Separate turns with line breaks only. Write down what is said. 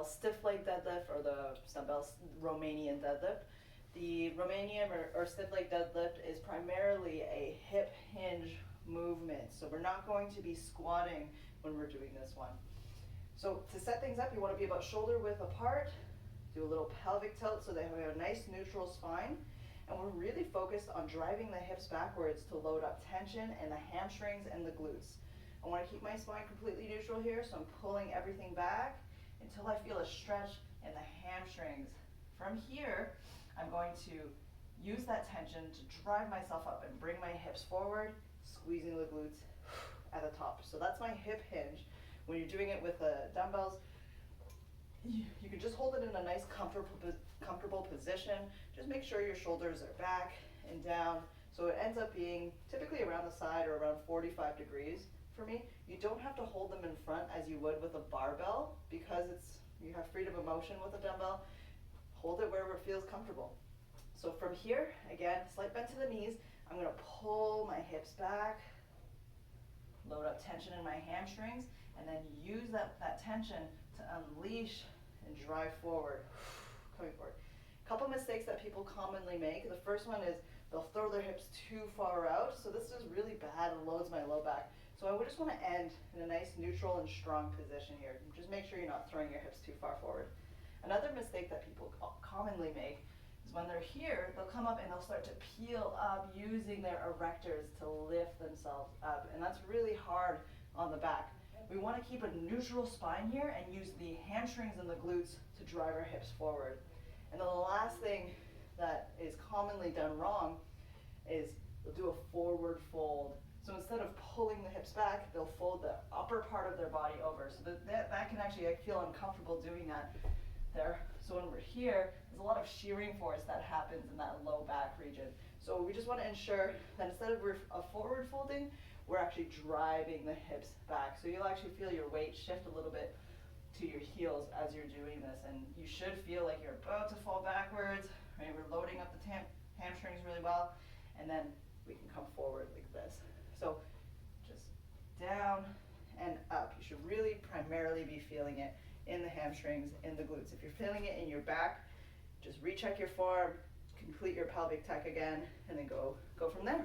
stiff leg deadlift or the dumbbell Romanian deadlift. The Romanian or stiff leg deadlift is primarily a hip hinge movement. So we're not going to be squatting when we're doing this one. So to set things up, you want to be about shoulder width apart. Do a little pelvic tilt so that we have a nice neutral spine. And we're really focused on driving the hips backwards to load up tension in the hamstrings and the glutes. I want to keep my spine completely neutral here, so I'm pulling everything back until I feel a stretch in the hamstrings. From here, I'm going to use that tension to drive myself up and bring my hips forward, squeezing the glutes at the top. So that's my hip hinge. When you're doing it with dumbbells, you can just hold it in a nice comfortable position. Just make sure your shoulders are back and down. So it ends up being typically around the side or around 45 degrees for me. You don't have to hold them in front as you would with a barbell because you have freedom of motion with a dumbbell. Hold it wherever it feels comfortable. So from here, again, slight bend to the knees. I'm going to pull my hips back, load up tension in my hamstrings, and then use that tension to unleash and drive forward, coming forward. A couple mistakes that people commonly make. The first one is they'll throw their hips too far out. So this is really bad and loads my low back. So I would just want to end in a nice neutral and strong position here. Just make sure you're not throwing your hips too far forward. Another mistake that people commonly make is when they're here, they'll come up and they'll start to peel up using their erectors to lift themselves up. And that's really hard on the back. We want to keep a neutral spine here and use the hamstrings and the glutes to drive our hips forward. And then the last thing that is commonly done wrong is they'll do a forward fold. So instead of pulling the hips back, they'll fold the upper part of their body over. So that can actually, I feel uncomfortable doing that there. So when we're here, there's a lot of shearing force that happens in that low back region. So we just want to ensure that instead of a forward folding, we're actually driving the hips back. So you'll actually feel your weight shift a little bit to your heels as you're doing this. And you should feel like you're about to fall backwards, right? We're loading up the hamstrings really well. And then we can come forward like this. So just down and up. You should really primarily be feeling it in the hamstrings, in the glutes. If you're feeling it in your back, just recheck your form, complete your pelvic tuck again, and then go from there.